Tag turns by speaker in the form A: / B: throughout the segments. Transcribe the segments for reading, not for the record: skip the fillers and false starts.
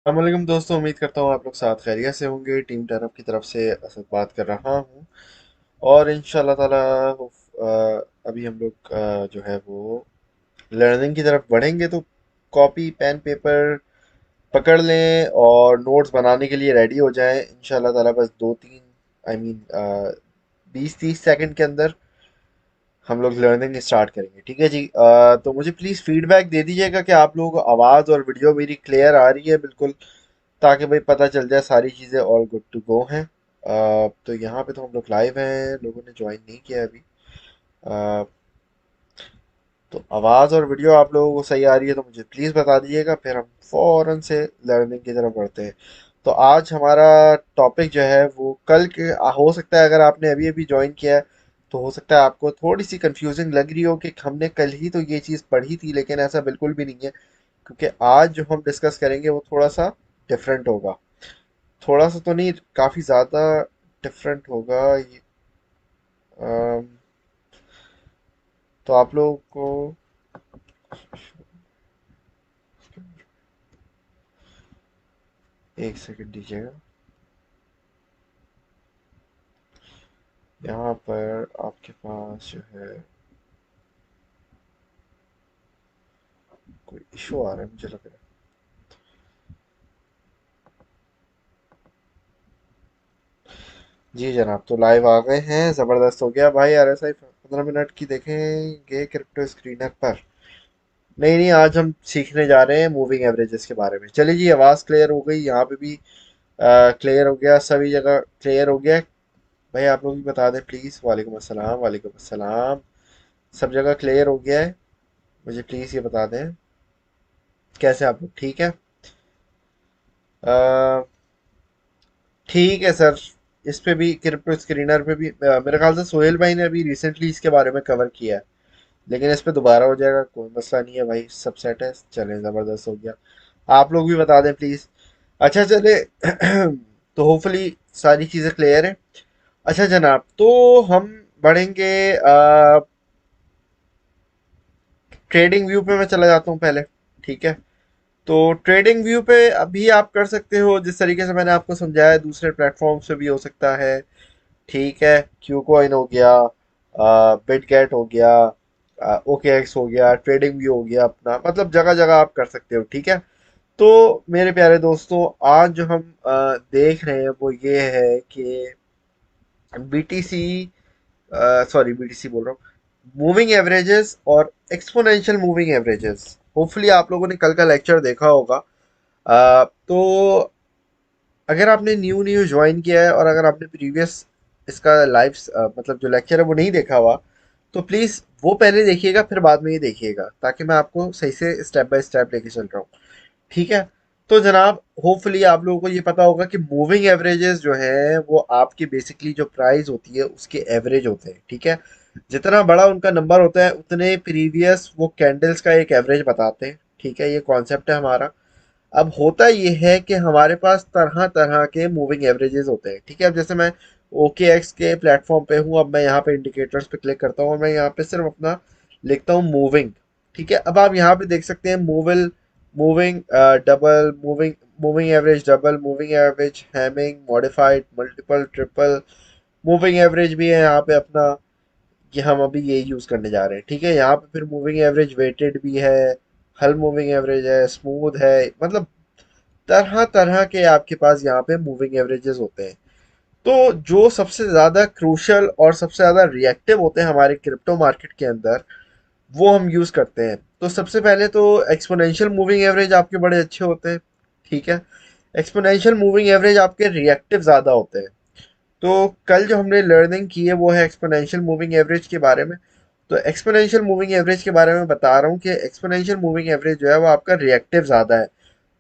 A: अस्सलामुअलैकुम दोस्तों, उम्मीद करता हूँ आप लोग साथ खैरियत से होंगे। टीम टर्नअप की तरफ से असद बात कर रहा हूँ और इंशाल्लाह ताला अभी हम लोग जो है वो लर्निंग की तरफ बढ़ेंगे। तो कॉपी पेन पेपर पकड़ लें और नोट्स बनाने के लिए रेडी हो जाएं इंशाल्लाह ताला। बस दो तीन आई मीन 20-30 सेकंड के अंदर हम लोग लर्निंग स्टार्ट करेंगे। ठीक है जी। तो मुझे प्लीज़ फीडबैक दे दीजिएगा कि आप लोगों को आवाज़ और वीडियो मेरी क्लियर आ रही है बिल्कुल, ताकि भाई पता चल जाए सारी चीज़ें ऑल गुड टू गो हैं। तो यहाँ पे तो हम लोग लाइव हैं, लोगों ने ज्वाइन नहीं किया अभी। अ, तो आवाज़ और वीडियो आप लोगों को सही आ रही है तो मुझे प्लीज़ बता दीजिएगा, फिर हम फ़ौरन से लर्निंग की तरफ बढ़ते हैं। तो आज हमारा टॉपिक जो है वो कल के हो सकता है, अगर आपने अभी अभी ज्वाइन किया है तो हो सकता है आपको थोड़ी सी कंफ्यूजिंग लग रही हो कि हमने कल ही तो ये चीज़ पढ़ी थी, लेकिन ऐसा बिल्कुल भी नहीं है। क्योंकि आज जो हम डिस्कस करेंगे वो थोड़ा सा डिफरेंट होगा। थोड़ा सा तो नहीं, काफी ज्यादा डिफरेंट होगा ये। अम, तो आप लोगों को एक सेकंड दीजिएगा। यहाँ पर आपके पास जो है कोई इशू आ रहा है, मुझे लग रहा है। जी जनाब, तो लाइव आ गए हैं, जबरदस्त हो गया भाई। RSI 15 मिनट की देखेंगे क्रिप्टो स्क्रीनर पर। नहीं नहीं, आज हम सीखने जा रहे हैं मूविंग एवरेजेस के बारे में। चलिए जी, आवाज़ क्लियर हो गई, यहाँ पे भी क्लियर हो गया, सभी जगह क्लियर हो गया। भाई आप लोग भी बता दें प्लीज़। वालेकुम अस्सलाम, वालेकुम अस्सलाम। सब जगह क्लियर हो गया है? मुझे प्लीज़ ये बता दें। कैसे आप लोग ठीक है? अ, ठीक है सर। इस पे भी क्रिप्टो स्क्रीनर पे भी मेरे ख्याल से सोहेल भाई ने अभी रिसेंटली इसके बारे में कवर किया है। लेकिन इस पे दोबारा हो जाएगा, कोई मसला नहीं है भाई, सब सेट है। चलें, ज़बरदस्त हो गया। आप लोग भी बता दें प्लीज़। अच्छा चले। तो होपफुली सारी चीज़ें क्लियर है। अच्छा जनाब, तो हम बढ़ेंगे ट्रेडिंग व्यू पे। मैं चला जाता हूँ पहले। ठीक है। तो ट्रेडिंग व्यू पे अभी आप कर सकते हो जिस तरीके से मैंने आपको समझाया, दूसरे प्लेटफॉर्म्स पे भी हो सकता है। ठीक है। क्यू कॉइन हो गया, बिटगेट हो गया, OKX हो गया, ट्रेडिंग व्यू हो गया अपना, मतलब जगह जगह आप कर सकते हो। ठीक है। तो मेरे प्यारे दोस्तों, आज जो हम देख रहे हैं वो ये है कि BTC, सॉरी BTC बोल रहा हूँ, मूविंग एवरेजेस और एक्सपोनेंशियल मूविंग एवरेजेस। होपफुली आप लोगों ने कल का लेक्चर देखा होगा। तो अगर आपने न्यू न्यू ज्वाइन किया है और अगर आपने प्रीवियस इसका लाइव मतलब जो लेक्चर है वो नहीं देखा हुआ, तो प्लीज़ वो पहले देखिएगा, फिर बाद में ये देखिएगा, ताकि मैं आपको सही से स्टेप बाय स्टेप लेके चल रहा हूँ। ठीक है। तो जनाब, होपफुली आप लोगों को ये पता होगा कि मूविंग एवरेजेस जो है वो आपकी बेसिकली जो प्राइस होती है उसके एवरेज होते हैं। ठीक है। जितना बड़ा उनका नंबर होता है उतने प्रीवियस वो कैंडल्स का एक एवरेज बताते हैं। ठीक है, ये कॉन्सेप्ट है हमारा। अब होता ये है कि हमारे पास तरह तरह के मूविंग एवरेजेस होते हैं। ठीक है। अब जैसे मैं OKX के प्लेटफॉर्म पे हूँ, अब मैं यहाँ पे इंडिकेटर्स पे क्लिक करता हूँ और मैं यहाँ पे सिर्फ अपना लिखता हूँ मूविंग। ठीक है। अब आप यहाँ पे देख सकते हैं मूविल, moving double, moving moving average double, moving average hamming, modified, multiple, triple, moving average भी है यहाँ पे अपना, कि हम अभी ये यूज़ करने जा रहे हैं। ठीक है। यहाँ पे फिर मूविंग एवरेज वेटेड भी है, हल मूविंग एवरेज है, स्मूथ है, मतलब तरह तरह के आपके पास यहाँ पे मूविंग एवरेजेस होते हैं। तो जो सबसे ज़्यादा क्रूशल और सबसे ज़्यादा रिएक्टिव होते हैं हमारे क्रिप्टो मार्केट के अंदर, वो हम यूज़ करते हैं। तो सबसे पहले तो एक्सपोनेंशियल मूविंग एवरेज आपके बड़े अच्छे होते हैं। ठीक है। एक्सपोनेंशियल मूविंग एवरेज आपके रिएक्टिव ज़्यादा होते हैं। तो कल जो हमने लर्निंग की है वो है एक्सपोनेंशियल मूविंग एवरेज के बारे में। तो एक्सपोनेंशियल मूविंग एवरेज के बारे में बता रहा हूँ कि एक्सपोनेंशियल मूविंग एवरेज जो है वो आपका रिएक्टिव ज़्यादा है।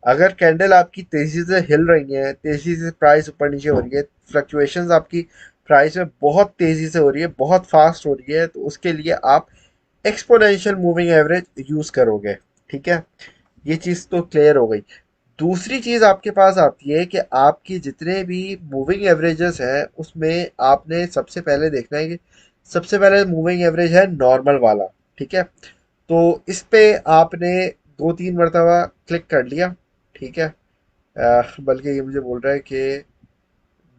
A: अगर कैंडल आपकी तेजी से हिल रही है, तेजी से प्राइस ऊपर नीचे हो रही है, फ्लक्चुएशंस आपकी प्राइस में बहुत तेजी से हो रही है, बहुत फास्ट हो रही है, तो उसके लिए आप एक्सपोनेंशियल मूविंग एवरेज यूज करोगे। ठीक है। ये चीज तो क्लियर हो गई। दूसरी चीज आपके पास आती है कि आपकी जितने भी मूविंग एवरेजेस हैं उसमें आपने सबसे पहले देखना है कि सबसे पहले मूविंग एवरेज है नॉर्मल वाला। ठीक है। तो इस पे आपने दो तीन मरतबा क्लिक कर लिया। ठीक है। बल्कि ये मुझे बोल रहा है कि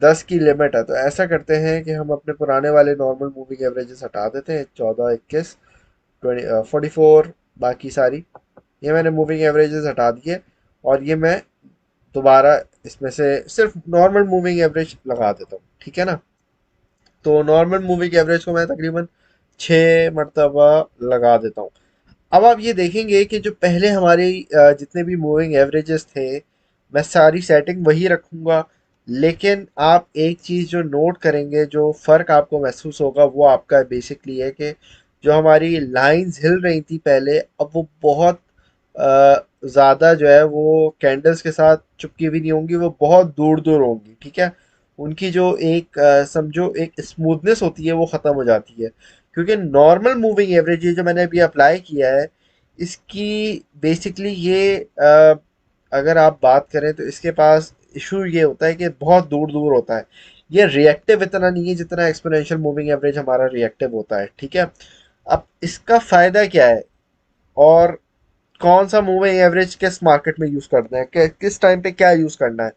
A: 10 की लिमिट है। तो ऐसा करते हैं कि हम अपने पुराने वाले नॉर्मल मूविंग एवरेजेस हटा देते हैं, 14, 21, 44, बाकी सारी ये मैंने मूविंग एवरेजेस हटा दिए। और ये मैं दोबारा इसमें से सिर्फ नॉर्मल मूविंग एवरेज लगा देता हूँ, ठीक है ना। तो नॉर्मल मूविंग एवरेज को मैं तकरीबन 6 मरतबा लगा देता हूँ। अब आप ये देखेंगे कि जो पहले हमारे जितने भी मूविंग एवरेजेस थे, मैं सारी सेटिंग वही रखूँगा। लेकिन आप एक चीज़ जो नोट करेंगे, जो फ़र्क आपको महसूस होगा, वो आपका बेसिकली है कि जो हमारी लाइंस हिल रही थी पहले, अब वो बहुत ज़्यादा जो है वो कैंडल्स के साथ चुपकी भी नहीं होंगी, वो बहुत दूर दूर होंगी, ठीक है। उनकी जो एक समझो एक स्मूथनेस होती है वो ख़त्म हो जाती है। क्योंकि नॉर्मल मूविंग एवरेज ये जो मैंने अभी अप्लाई किया है, इसकी बेसिकली ये अगर आप बात करें तो इसके पास इशू ये होता है कि बहुत दूर दूर होता है। ये रिएक्टिव इतना नहीं है जितना एक्सपोनेंशियल मूविंग एवरेज हमारा रिएक्टिव होता है, ठीक है। अब इसका फ़ायदा क्या है, और कौन सा मूविंग एवरेज किस मार्केट में यूज़ करना है, किस टाइम पे क्या यूज़ करना है।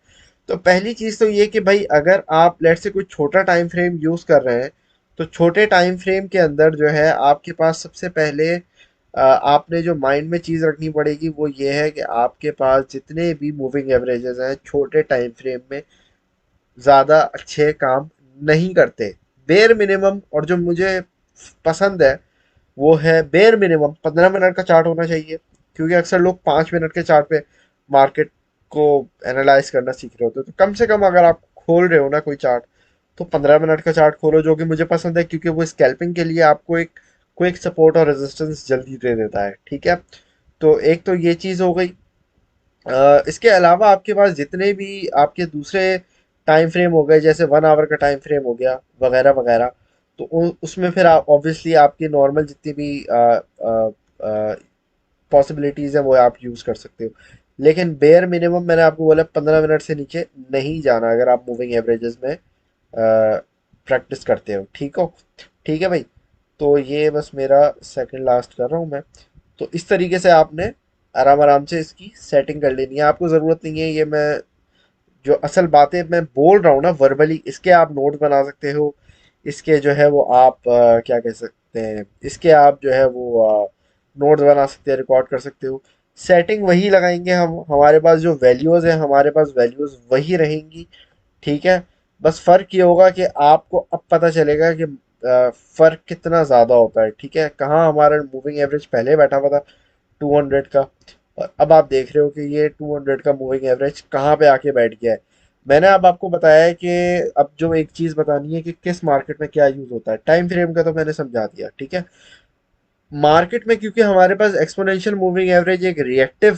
A: तो पहली चीज़ तो ये कि भाई अगर आप लेट से कोई छोटा टाइम फ्रेम यूज़ कर रहे हैं, तो छोटे टाइम फ्रेम के अंदर जो है आपके पास सबसे पहले आपने जो माइंड में चीज़ रखनी पड़ेगी वो ये है कि आपके पास जितने भी मूविंग एवरेजेस हैं छोटे टाइम फ्रेम में ज़्यादा अच्छे काम नहीं करते। बेयर मिनिमम, और जो मुझे पसंद है वो है बेयर मिनिमम 15 मिनट का चार्ट होना चाहिए। क्योंकि अक्सर लोग 5 मिनट के चार्ट पे मार्केट को एनालाइज करना सीख रहे होते हैं। तो कम से कम अगर आप खोल रहे हो ना कोई चार्ट, तो 15 मिनट का चार्ट खोलो, जो कि मुझे पसंद है क्योंकि वो स्कैल्पिंग के लिए आपको एक क्विक सपोर्ट और रेजिस्टेंस जल्दी दे देता है, ठीक है। तो एक तो ये चीज़ हो गई। इसके अलावा आपके पास जितने भी आपके दूसरे टाइम फ्रेम हो गए, जैसे 1 आवर का टाइम फ्रेम हो गया वगैरह वगैरह, तो उसमें फिर आप ऑब्वियसली आपकी नॉर्मल जितनी भी पॉसिबिलिटीज़ हैं वो आप यूज़ कर सकते हो। लेकिन बेयर मिनिमम मैंने आपको बोला 15 मिनट से नीचे नहीं जाना अगर आप मूविंग एवरेजेस में प्रैक्टिस करते हो, ठीक हो। ठीक है भाई। तो ये बस मेरा सेकंड लास्ट कर रहा हूँ मैं। तो इस तरीके से आपने आराम आराम से इसकी सेटिंग कर लेनी है। आपको ज़रूरत नहीं है ये मैं जो असल बातें मैं बोल रहा हूँ ना वर्बली, इसके आप नोट्स बना सकते हो। इसके जो है वो आप क्या कह सकते हैं, इसके आप जो है वो नोट्स बना सकते हैं, रिकॉर्ड कर सकते हो। सेटिंग वही लगाएंगे हम, हमारे पास जो वैल्यूज़ हैं हमारे पास वैल्यूज़ वही रहेंगी, ठीक है। बस फ़र्क ये होगा कि आपको अब पता चलेगा कि फ़र्क कितना ज़्यादा होता है, ठीक है। कहाँ हमारा मूविंग एवरेज पहले बैठा हुआ था 200 का, और अब आप देख रहे हो कि ये 200 का मूविंग एवरेज कहाँ पे आके बैठ गया है। मैंने अब आपको बताया है कि अब जो एक चीज़ बतानी है कि किस मार्केट में क्या यूज़ होता है। टाइम फ्रेम का तो मैंने समझा दिया, ठीक है। मार्केट में क्योंकि हमारे पास एक्सपोनेंशियल मूविंग एवरेज एक रिएक्टिव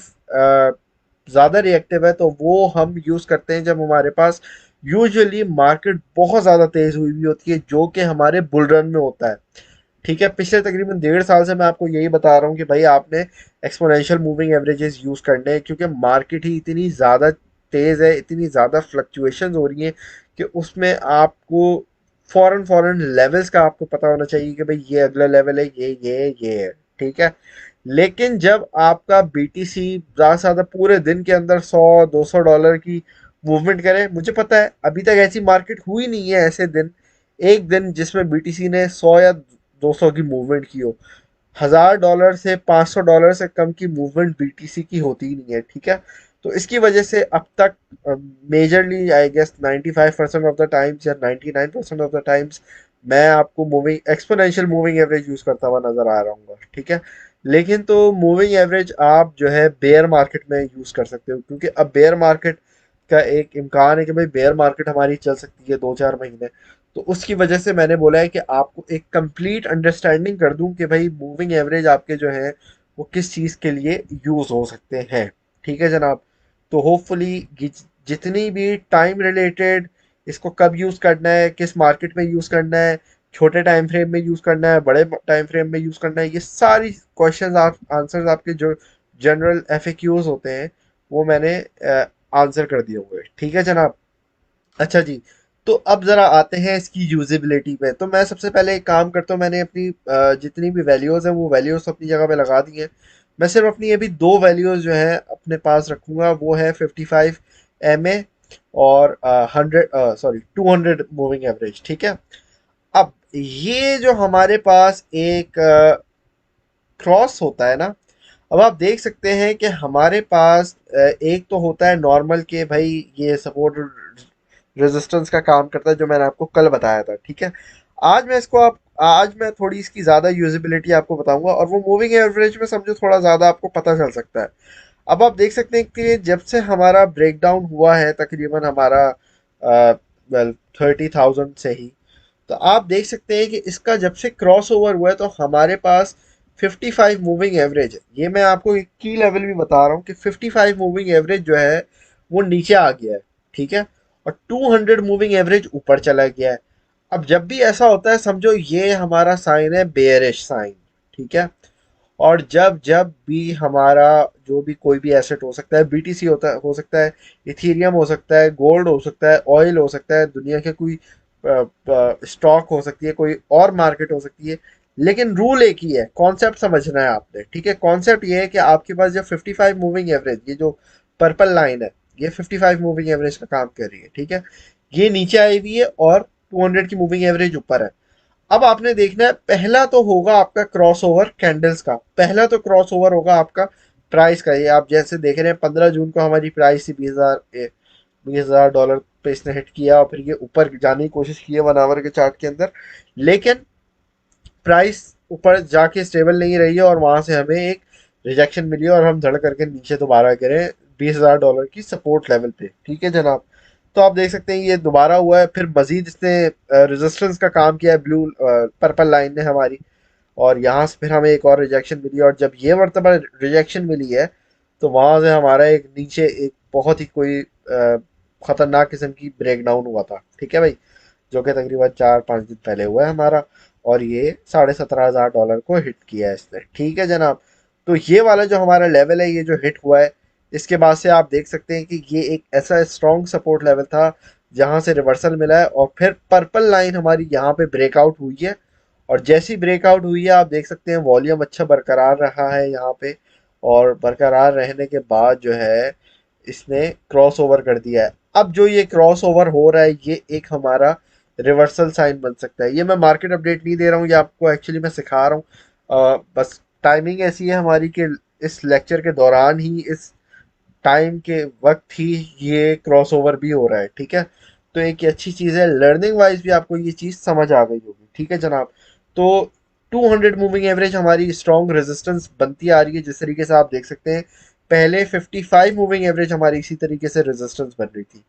A: ज़्यादा रिएक्टिव है, तो वो हम यूज़ करते हैं जब हमारे पास यूजुअली मार्केट बहुत ज़्यादा तेज़ हुई हुई होती है, जो कि हमारे बुल रन में होता है, ठीक है। पिछले तकरीबन 1.5 साल से मैं आपको यही बता रहा हूँ कि भाई आपने एक्सपोनेंशियल मूविंग एवरेजेस यूज़ करने हैं, क्योंकि मार्केट ही इतनी ज़्यादा तेज़ है, इतनी ज़्यादा फ्लक्चुएशंस हो रही हैं कि उसमें आपको फ़ौरन फ़ौरन लेवल्स का आपको पता होना चाहिए कि भाई ये अगला लेवल है, ये है, ठीक है। लेकिन जब आपका बीटीसी ज़्यादा से ज़्यादा पूरे दिन के अंदर 100-200 डॉलर की मूवमेंट करे, मुझे पता है अभी तक ऐसी मार्केट हुई नहीं है, ऐसे दिन एक दिन जिसमें बीटीसी ने 100 या 200 की मूवमेंट की हो। $1000 से $500 से कम की मूवमेंट बीटीसी की होती ही नहीं है, ठीक है। तो इसकी वजह से अब तक majorly I guess 95% of the times या 99% ऑफ द टाइम्स मैं आपको moving exponential moving average use करता हुआ नजर आ रहा हूँ, ठीक है। लेकिन तो मूविंग एवरेज आप जो है बेयर मार्केट में यूज कर सकते हो, क्योंकि अब बेयर मार्केट का एक इम्कान है कि भाई बेयर मार्केट हमारी चल सकती है 2-4 महीने। तो उसकी वजह से मैंने बोला है कि आपको एक कंप्लीट अंडरस्टैंडिंग कर दूं कि भाई मूविंग एवरेज आपके जो है वो किस चीज़ के लिए यूज़ हो सकते हैं, ठीक है जनाब। तो होपफुली जितनी भी टाइम रिलेटेड, इसको कब यूज़ करना है, किस मार्केट में यूज़ करना है, छोटे टाइम फ्रेम में यूज़ करना है, बड़े टाइम फ्रेम में यूज़ करना है, ये सारी क्वेश्चंस आप आंसर्स आपके जो जनरल एफएक्यूज होते हैं वो मैंने आंसर कर दिए हुए हैं, ठीक है जनाब। अच्छा जी। तो अब ज़रा आते हैं इसकी यूजिबिलिटी पे। तो मैं सबसे पहले एक काम करता हूँ, मैंने अपनी जितनी भी वैल्यूज़ हैं वो वैल्यूज़ अपनी जगह पे लगा दी हैं। मैं सिर्फ अपनी अभी दो वैल्यूज़ जो है अपने पास रखूँगा, वो है 55 MA और 100 सॉरी 200 मूविंग एवरेज, ठीक है। अब ये जो हमारे पास एक क्रॉस होता है ना, अब आप देख सकते हैं कि हमारे पास एक तो होता है नॉर्मल के भाई, ये सपोर्ट रेजिस्टेंस का काम करता है जो मैंने आपको कल बताया था, ठीक है। आज मैं थोड़ी इसकी ज़्यादा यूजिबिलिटी आपको बताऊंगा, और वो मूविंग एवरेज में समझो थोड़ा ज़्यादा आपको पता चल सकता है। अब आप देख सकते हैं कि जब से हमारा ब्रेकडाउन हुआ है तकरीबन हमारा वेल 30,000 से ही, तो आप देख सकते हैं कि इसका जब से क्रॉस ओवर हुआ है तो हमारे पास 55 मूविंग एवरेज है। ये मैं आपको एक की लेवल भी बता रहा हूँ कि 55 मूविंग एवरेज जो है वो नीचे आ गया है, ठीक है। और 200 मूविंग एवरेज ऊपर चला गया है। अब जब भी ऐसा होता है समझो ये हमारा साइन है बेयरिश साइन, ठीक है। और जब जब भी हमारा जो भी कोई भी एसेट हो सकता है, BTC हो सकता है, इथीरियम हो सकता है, गोल्ड हो सकता है, ऑयल हो सकता है, दुनिया के कोई स्टॉक हो सकती है, कोई और मार्केट हो सकती है, लेकिन रूल एक ही है, कॉन्सेप्ट समझना है आपने, ठीक है। कॉन्सेप्ट ये है कि आपके पास जब 55 मूविंग एवरेज, ये जो पर्पल लाइन है, ये 55 मूविंग एवरेज का काम कर रही है, ठीक है। ये नीचे आई हुई है और 200 की मूविंग एवरेज ऊपर है। अब आपने देखना है, पहला तो होगा आपका क्रॉस ओवर कैंडल्स का, पहला तो क्रॉस ओवर होगा आपका प्राइस का। ये आप जैसे देख रहे हैं 15 जून को हमारी प्राइस थी 20,000 डॉलर पे इसने हिट किया, और फिर ये ऊपर जाने की कोशिश की है 1 आवर के चार्ट के अंदर, लेकिन प्राइस ऊपर जाके स्टेबल नहीं रही है, और वहां से हमें एक रिजेक्शन मिली है और हम धड़ करके नीचे दोबारा गिरे 20,000 डॉलर की सपोर्ट लेवल पे, ठीक है जनाब। तो आप देख सकते हैं ये दोबारा हुआ है, फिर मजीद इसने रेजिस्टेंस का काम किया है ब्लू पर्पल लाइन ने हमारी, और यहाँ से फिर हमें एक और रिजेक्शन मिली, और जब ये मरतबा रिजेक्शन मिली है तो वहां से हमारा एक नीचे एक बहुत ही कोई खतरनाक किस्म की ब्रेकडाउन हुआ था, ठीक है भाई, जो कि तकरीबन 4-5 दिन पहले हुआ है हमारा, और ये 17,500 डॉलर को हिट किया है इसने, ठीक है जनाब। तो ये वाला जो हमारा लेवल है, ये जो हिट हुआ है, इसके बाद से आप देख सकते हैं कि ये एक ऐसा स्ट्रॉन्ग सपोर्ट लेवल था जहां से रिवर्सल मिला है, और फिर पर्पल लाइन हमारी यहाँ पे ब्रेकआउट हुई है। और जैसी ब्रेकआउट हुई है आप देख सकते हैं वॉल्यूम अच्छा बरकरार रहा है यहाँ पे, और बरकरार रहने के बाद जो है इसने क्रॉस ओवर कर दिया है। अब जो ये क्रॉस ओवर हो रहा है ये एक हमारा रिवर्सल साइन बन सकता है। ये मैं मार्केट अपडेट नहीं दे रहा हूँ, ये आपको एक्चुअली मैं सिखा रहा हूँ। बस टाइमिंग ऐसी है हमारी कि इस लेक्चर के दौरान ही, इस टाइम के वक्त ही ये क्रॉस ओवर भी हो रहा है, ठीक है। तो एक ये अच्छी चीज़ है, लर्निंग वाइज भी आपको ये चीज़ समझ आ गई होगी, ठीक है जनाब। तो 200 मूविंग एवरेज हमारी स्ट्रॉन्ग रेजिस्टेंस बनती आ रही है, जिस तरीके से आप देख सकते हैं पहले 55 मूविंग एवरेज हमारी इसी तरीके से रेजिस्टेंस बन रही थी।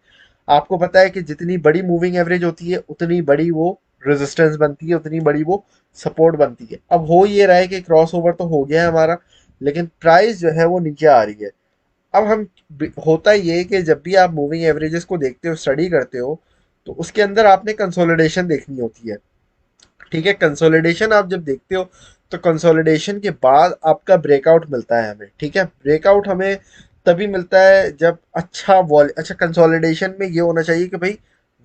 A: आपको पता है कि जितनी बड़ी मूविंग एवरेज होती है उतनी बड़ी वो रेजिस्टेंस बनती है, उतनी बड़ी वो सपोर्ट बनती है। अब हो ये रहा है कि क्रॉस ओवर तो हो गया है हमारा, लेकिन प्राइस जो है वो नीचे आ रही है। अब होता ये है कि जब भी आप मूविंग एवरेजेस को देखते हो, स्टडी करते हो, तो उसके अंदर आपने कंसोलिडेशन देखनी होती है, ठीक है। कंसोलिडेशन आप जब देखते हो तो कंसोलिडेशन के बाद आपका ब्रेकआउट मिलता है हमें, ठीक है। ब्रेकआउट हमें तभी मिलता है जब अच्छा कंसोलिडेशन में ये होना चाहिए कि भाई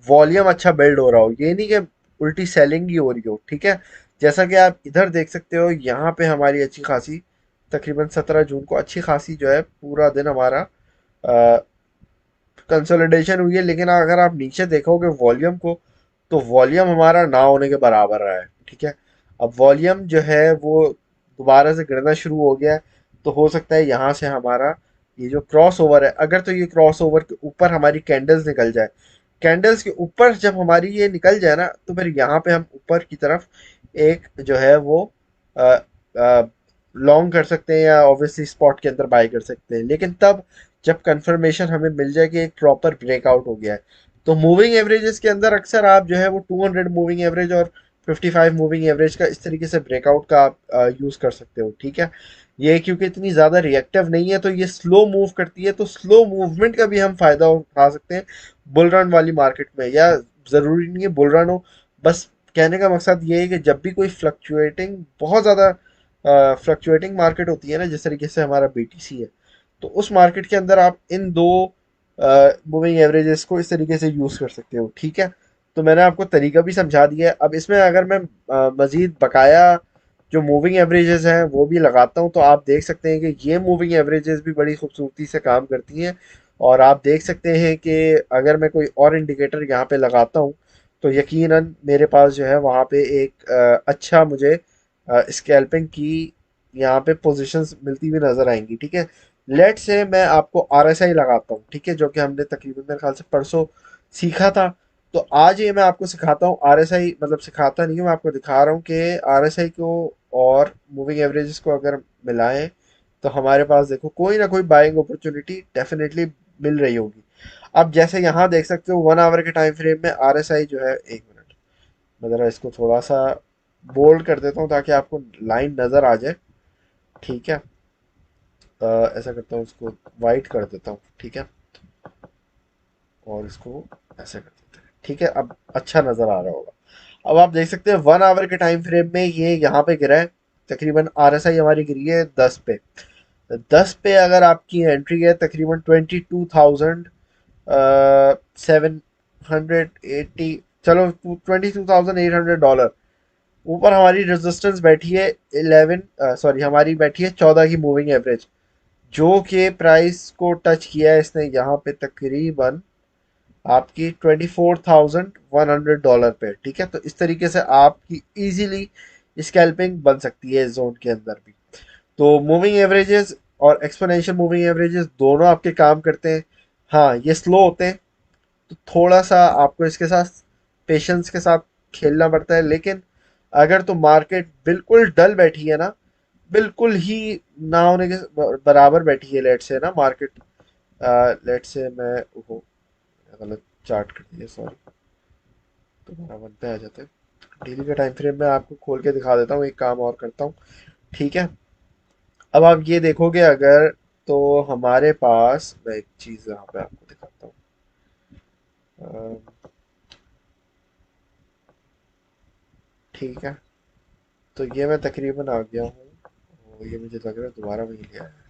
A: वॉल्यूम अच्छा बिल्ड हो रहा हो, ये नहीं कि उल्टी सेलिंग ही हो रही हो, ठीक है। जैसा कि आप इधर देख सकते हो, यहाँ पे हमारी अच्छी खासी तकरीबन 17 जून को अच्छी खासी जो है पूरा दिन हमारा कंसोलिडेशन हुई है, लेकिन अगर आप नीचे देखोगे वॉल्यूम को, तो वॉल्यूम हमारा ना होने के बराबर रहा है, ठीक है। अब वॉल्यूम जो है वो दोबारा से गिरना शुरू हो गया है, तो हो सकता है यहाँ से हमारा ये जो क्रॉस ओवर है, अगर तो ये क्रॉस ओवर के ऊपर हमारी कैंडल्स निकल जाए, कैंडल्स के ऊपर जब हमारी ये निकल जाए ना, तो फिर यहाँ पे हम ऊपर की तरफ एक जो है वो लॉन्ग कर सकते हैं, या ऑब्वियसली स्पॉट के अंदर बाय कर सकते हैं, लेकिन तब जब कंफर्मेशन हमें मिल जाए कि एक प्रॉपर ब्रेकआउट हो गया है। तो मूविंग एवरेजेस के अंदर अक्सर आप जो है वो 200 मूविंग एवरेज और 55 मूविंग एवरेज का इस तरीके से ब्रेकआउट का आप यूज़ कर सकते हो, ठीक है। ये क्योंकि इतनी ज़्यादा रिएक्टिव नहीं है तो ये स्लो मूव करती है, तो स्लो मूवमेंट का भी हम फ़ायदा उठा सकते हैं बुल रन वाली मार्केट में, या ज़रूरी नहीं है बुल रन हो। बस कहने का मकसद ये है कि जब भी कोई फ्लक्चुएटिंग बहुत ज़्यादा फ्लक्चुएटिंग मार्केट होती है ना, जिस तरीके से हमारा BTC है, तो उस मार्केट के अंदर आप इन दो मूविंग एवरेजेस को इस तरीके से यूज़ कर सकते हो, ठीक है। तो मैंने आपको तरीका भी समझा दिया है। अब इसमें अगर मैं मज़ीद बकाया जो मूविंग एवरेजेस हैं वो भी लगाता हूँ, तो आप देख सकते हैं कि ये मूविंग एवरेजेस भी बड़ी खूबसूरती से काम करती हैं, और आप देख सकते हैं कि अगर मैं कोई और इंडिकेटर यहाँ पे लगाता हूँ तो यकीनन मेरे पास जो है वहाँ पे एक अच्छा मुझे स्कैल्पिंग की यहाँ पे पोजीशंस मिलती हुई नजर आएंगी। ठीक है, लेट से मैं आपको आरएसआई लगाता हूँ, ठीक है, जो कि हमने तकरीबन मेरे ख्याल से परसों सीखा था। तो आज ये मैं आपको सिखाता हूँ आरएसआई, मतलब सिखाता नहीं हूँ, मैं आपको दिखा रहा हूँ कि आरएसआई को और मूविंग एवरेजेस को अगर मिलाएं तो हमारे पास देखो कोई ना कोई बाइंग अपॉर्चुनिटी डेफिनेटली मिल रही होगी। अब जैसे यहाँ देख सकते हो 1 आवर के टाइम फ्रेम में आरएसआई जो है, 1 मिनट, मैं ज़रा इसको थोड़ा सा बोल्ड कर देता हूँ ताकि आपको लाइन नज़र आ जाए। ठीक है, ऐसा करता हूँ, इसको वाइट कर देता हूँ। ठीक है, और इसको ऐसे कर देते हैं। ठीक है, अब अच्छा नज़र आ रहा होगा। अब आप देख सकते हैं 1 आवर के टाइम फ्रेम में ये यहाँ पे गिरा है। तकरीबन आरएसआई हमारी गिरी है 10 पे। 10 पे अगर आपकी एंट्री है तकरीबन 22,780, चलो 22,800 डॉलर। ऊपर हमारी रेजिस्टेंस बैठी है 11, सॉरी हमारी बैठी है 14 की मूविंग एवरेज, जो कि प्राइस को टच किया है इसने यहाँ पे तकरीबन आपकी $24,100 पे। ठीक है, तो इस तरीके से आपकी इजीली स्कैल्पिंग बन सकती है इस जोन के अंदर भी। तो मूविंग एवरेजेस और एक्सपोनेंशियल मूविंग एवरेजेस दोनों आपके काम करते हैं। हाँ, ये स्लो होते हैं, तो थोड़ा सा आपको इसके साथ पेशेंस के साथ खेलना पड़ता है। लेकिन अगर तो मार्केट बिल्कुल डल बैठी है ना, बिल्कुल ही ना होने के बराबर बैठी है, लेट से ना मार्केट, लेट से मैं वो गलत चार्ट कर दिया, सॉरी, दोबारा वन पे आ जाते हैं। डेली का टाइम फ्रेम में आपको खोल के दिखा देता हूँ, एक काम और करता हूँ। ठीक है, अब आप ये देखोगे अगर, तो हमारे पास मैं एक चीज़ यहाँ पे आपको दिखाता हूँ। ठीक है, तो ये मैं तकरीबन आ गया हूँ, और ये मुझे लग रहा है दोबारा वही लिया है।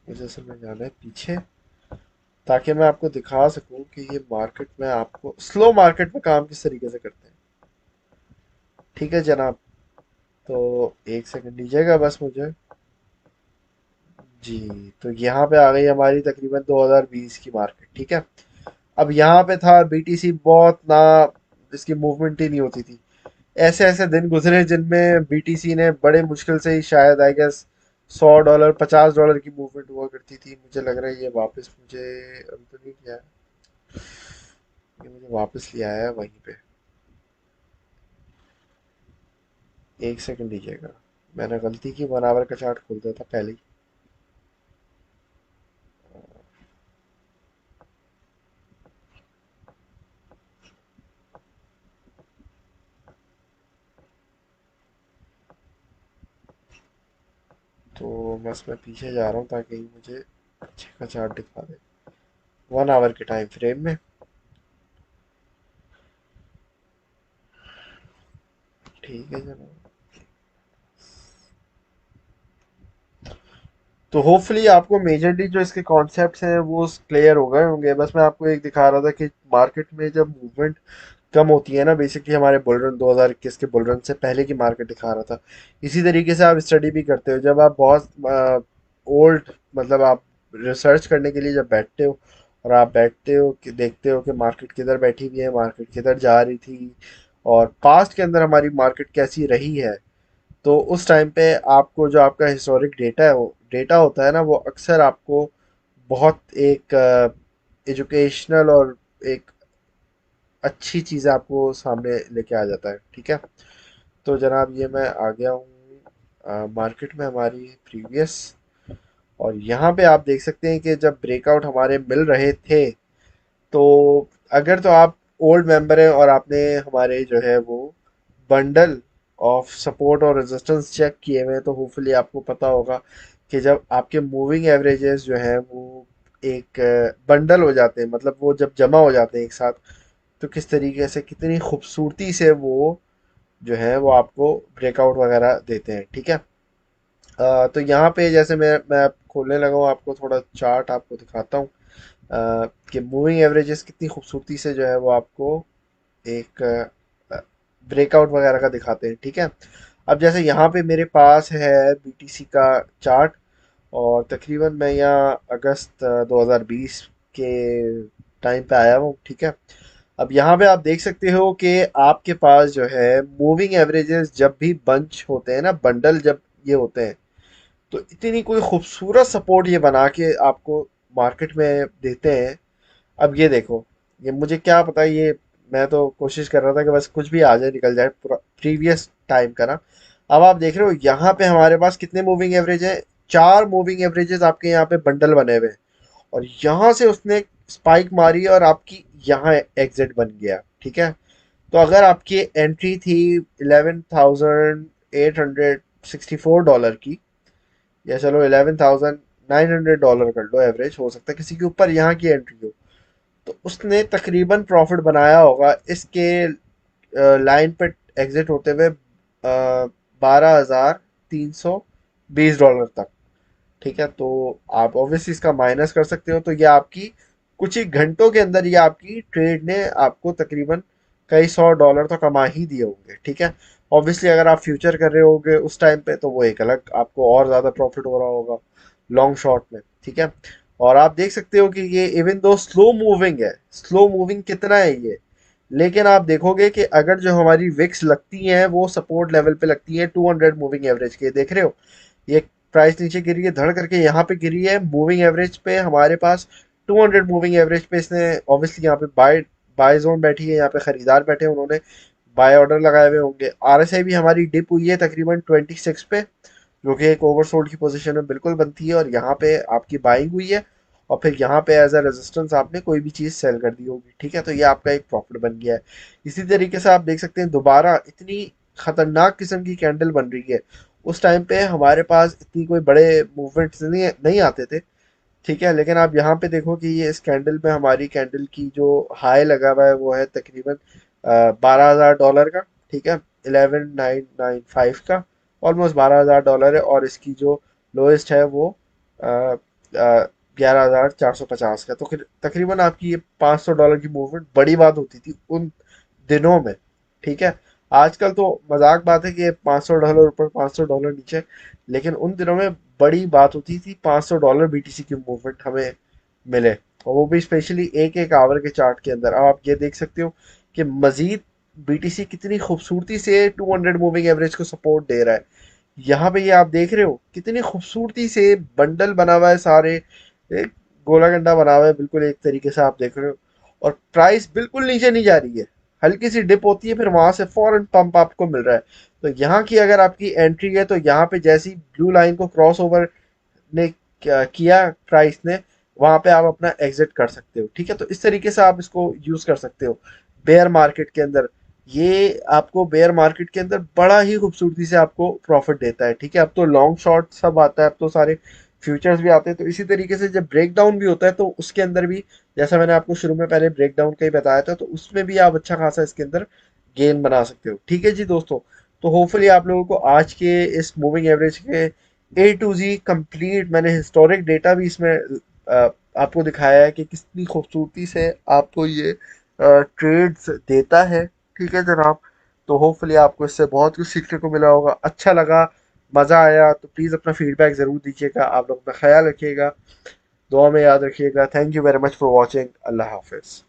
A: मुझे असल में जाना है पीछे, ताकि मैं आपको दिखा सकूं कि ये मार्केट में आपको स्लो मार्केट में काम किस तरीके से करते हैं। ठीक है जनाब, तो एक सेकंड दीजिएगा बस मुझे। जी, तो यहाँ पे आ गई हमारी तकरीबन 2020 की मार्केट। ठीक है, अब यहाँ पे था बीटीसी बहुत ना, इसकी मूवमेंट ही नहीं होती थी। ऐसे ऐसे दिन गुजरे जिनमें बीटीसी ने बड़े मुश्किल से ही शायद आई गेस $100 $50 की मूवमेंट हुआ करती थी। मुझे लग रहा है ये वापस मुझे अभी तो नहीं किया है, ये मुझे वापस ले आया है वहीं पे। एक सेकंड दीजिएगा, मैंने गलती की, 1 आवर का चार्ट खोल दिया था पहले ही। तो बस मैं पीछे जा रहा हूँ ताकि ये मुझे अच्छे का चार्ट दिखा दे 1 आवर के टाइम फ्रेम में। ठीक है जनाब, तो होपफुली आपको मेजरली जो इसके कॉन्सेप्ट्स हैं वो क्लियर हो गए होंगे। बस मैं आपको एक दिखा रहा था कि मार्केट में जब मूवमेंट कम होती है ना, बेसिकली हमारे बुलरन 2021 के बुलरन से पहले की मार्केट दिखा रहा था। इसी तरीके से आप स्टडी भी करते हो जब आप बहुत ओल्ड, मतलब आप रिसर्च करने के लिए जब बैठते हो, और आप बैठते हो कि देखते हो कि मार्केट किधर बैठी हुई है, मार्केट किधर जा रही थी, और पास्ट के अंदर हमारी मार्केट कैसी रही है। तो उस टाइम पे आपको जो आपका हिस्टोरिक डेटा है, वो डेटा होता है ना, वो अक्सर आपको बहुत एक एजुकेशनल और एक अच्छी चीज़ आपको सामने लेके आ जाता है। ठीक है, तो जनाब ये मैं आ गया हूँ मार्केट में हमारी प्रीवियस, और यहाँ पे आप देख सकते हैं कि जब ब्रेकआउट हमारे मिल रहे थे, तो अगर तो आप ओल्ड मेंबर हैं और आपने हमारे जो है वो बंडल ऑफ सपोर्ट और रेजिस्टेंस चेक किए हुए हैं, तो होपफुली आपको पता होगा कि जब आपके मूविंग एवरेजेस जो हैं वो एक बंडल हो जाते हैं, मतलब वो जब जमा हो जाते हैं एक साथ, तो किस तरीके से कितनी खूबसूरती से वो जो है वो आपको ब्रेकआउट वगैरह देते हैं। ठीक है, तो यहाँ पे जैसे मैं खोलने लगा हूँ, आपको थोड़ा चार्ट आपको दिखाता हूँ कि मूविंग एवरेजेस कितनी खूबसूरती से जो है वो आपको एक ब्रेकआउट वगैरह का दिखाते हैं। ठीक है, अब जैसे यहाँ पे मेरे पास है बीटीसी का चार्ट, और तकरीबन मैं यहाँ अगस्त 2020 के टाइम पे आया हूँ, ठीक है। अब यहाँ पे आप देख सकते हो कि आपके पास जो है मूविंग एवरेजेस जब भी बंच होते हैं ना, बंडल जब ये होते हैं, तो इतनी कोई खूबसूरत सपोर्ट ये बना के आपको मार्केट में देते हैं। अब ये देखो, ये मुझे क्या पता, ये मैं तो कोशिश कर रहा था कि बस कुछ भी आ जाए निकल जाए पूरा प्रीवियस टाइम का ना। अब आप देख रहे हो यहाँ पे हमारे पास कितने मूविंग एवरेज है, 4 मूविंग एवरेजेस आपके यहाँ पे बंडल बने हुए हैं। और यहाँ से उसने स्पाइक मारी और आपकी यहाँ एग्जिट बन गया, ठीक है। तो अगर आपकी एंट्री थी 11,864 डॉलर की, या चलो $11,900 कर लो, एवरेज हो सकता है किसी के ऊपर यहाँ की एंट्री हो, तो उसने तकरीबन प्रॉफिट बनाया होगा इसके लाइन पे एग्जिट होते हुए 12,320 डॉलर तक, ठीक है। तो आप ऑब्वियसली इसका माइनस कर सकते हो, तो ये आपकी कुछ ही घंटों के अंदर ये आपकी ट्रेड ने आपको तकरीबन कई $100 तो कमा ही दिए होंगे, ठीक है। ऑब्वियसली अगर आप फ्यूचर कर रहे होगे उस टाइम पे तो वो एक अलग आपको और ज़्यादा प्रॉफिट हो रहा होगा लॉन्ग शॉट में, ठीक है। और आप देख सकते हो कि ये इवन दो स्लो मूविंग है, स्लो मूविंग कितना है ये, लेकिन आप देखोगे कि अगर जो हमारी विक्स लगती हैं वो सपोर्ट लेवल पे लगती है 200 मूविंग एवरेज के, देख रहे हो ये प्राइस नीचे गिरी है, धड़ करके यहाँ पे गिरी है मूविंग एवरेज पे हमारे पास 200 मूविंग एवरेज पे। इसने ऑब्वियसली यहाँ पे बाय बाय जोन बैठी है, यहाँ पे खरीदार बैठे हैं, उन्होंने बाय ऑर्डर लगाए हुए होंगे। आरएसआई भी हमारी डिप हुई है तकरीबन 26 पे, जो कि एक ओवरसोल्ड की पोजीशन में बिल्कुल बनती है, और यहाँ पे आपकी बाइंग हुई है, और फिर यहाँ पे एज अ रेजिस्टेंस आपने कोई भी चीज़ सेल कर दी होगी, ठीक है। तो ये आपका एक प्रॉफिट बन गया है। इसी तरीके से आप देख सकते हैं दोबारा इतनी खतरनाक किस्म की कैंडल बन रही है। उस टाइम पे हमारे पास इतनी कोई बड़े मूवमेंट्स नहीं नहीं आते थे, ठीक है। लेकिन आप यहाँ पे देखो कि ये इस कैंडल पे हमारी कैंडल की जो हाई लगा हुआ है वो है तकरीबन $12,000 का, ठीक है। 11,995 का, ऑलमोस्ट $12,000 है। और इसकी जो लोएस्ट है वो 11,450 का। तो फिर तकरीबन आपकी ये $500 की मूवमेंट बड़ी बात होती थी उन दिनों में, ठीक है। आजकल तो मजाक बात है कि ये $500 ऊपर $500 नीचे, लेकिन उन दिनों में बड़ी बात होती थी $500 बीटीसी की मूवमेंट हमें मिले, और वो भी स्पेशली एक एक आवर के चार्ट के अंदर। अब आप ये देख सकते हो कि मजीद बीटीसी कितनी खूबसूरती से 200 मूविंग एवरेज को सपोर्ट दे रहा है। यहाँ पे ये आप देख रहे हो कितनी खूबसूरती से बंडल बना हुआ है, सारे एक गोला गंडा बना हुआ है बिल्कुल एक तरीके से, आप देख रहे हो। और प्राइस बिल्कुल नीचे नहीं जा रही है, हल्की सी डिप होती है, फिर वहां से फौरन पंप आपको मिल रहा है। तो यहाँ की अगर आपकी एंट्री है तो यहाँ पे जैसी ब्लू लाइन को क्रॉस ओवर ने किया प्राइस ने, वहां पे आप अपना एग्जिट कर सकते हो, ठीक है। तो इस तरीके से आप इसको यूज कर सकते हो बेयर मार्केट के अंदर। ये आपको बेयर मार्केट के अंदर बड़ा ही खूबसूरती से आपको प्रॉफिट देता है, ठीक है। अब तो लॉन्ग शॉर्ट सब आता है, अब तो सारे फ्यूचर्स भी आते हैं। तो इसी तरीके से जब ब्रेक डाउन भी होता है तो उसके अंदर भी, जैसा मैंने आपको शुरू में पहले ब्रेक डाउन का ही बताया था, तो उसमें भी आप अच्छा खासा इसके अंदर गेन बना सकते हो, ठीक है जी दोस्तों। तो होपफुली आप लोगों को आज के इस मूविंग एवरेज के A to Z कंप्लीट मैंने हिस्टोरिक डेटा भी इसमें आपको दिखाया है कि कितनी खूबसूरती से आपको ये ट्रेड्स देता है, ठीक है जनाब। तो होपफुली आपको इससे बहुत कुछ सीखने को मिला होगा, अच्छा लगा, मज़ा आया, तो प्लीज़ अपना फीडबैक ज़रूर दीजिएगा। आप लोग अपना ख्याल रखिएगा, दुआ में याद रखिएगा। Thank you very much for watching. अल्लाह हाफिज़।